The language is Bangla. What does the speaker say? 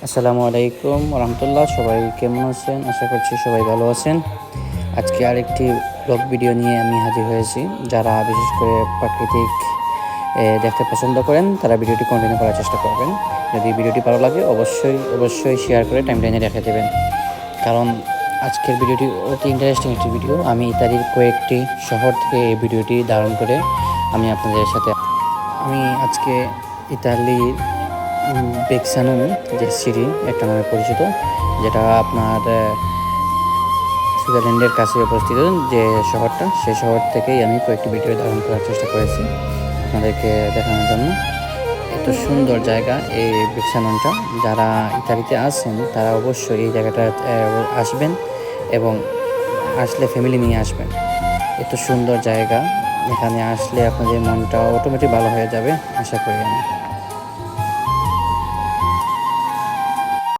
আসসালামু আলাইকুম রহমতুল্লাহ। সবাই কেমন আছেন? আশা করছি সবাই ভালো আছেন। আজকে আরেকটি ব্লগ ভিডিও নিয়ে আমি হাজির হয়েছি। যারা বিশেষ করে প্রাকৃতিক দেখতে পছন্দ করেন তারা ভিডিওটি কন্টিনিউ করার চেষ্টা করবেন। যদি ভিডিওটি ভালো লাগে অবশ্যই শেয়ার করে টাইমলাইনে রেখে দেবেন, কারণ আজকের ভিডিওটি অতি ইন্টারেস্টিং একটি ভিডিও। আমি ইতালির কয়েকটি শহর থেকে এই ভিডিওটি ধারণ করে আপনাদের সাথে আজকে ইতালির বেক্সানো যে সিটি একটা নামে পরিচিত, যেটা আপনার সুইজারল্যান্ডের কাছে অবস্থিত যে শহরটা, সেই শহর থেকেই আমি কয়েকটি ভিডিও ধারণ করার চেষ্টা করেছি আপনাদেরকে দেখানোর জন্য। এত সুন্দর জায়গা এই বেক্সানোটা। যারা ইতালিতে আছেন তারা অবশ্যই এই জায়গাটা আসবেন এবং আসলে ফ্যামিলি নিয়ে আসবেন। এত সুন্দর জায়গা, এখানে আসলে আপনাদের মনটা অটোমেটিক ভালো হয়ে যাবে আশা করি আমি।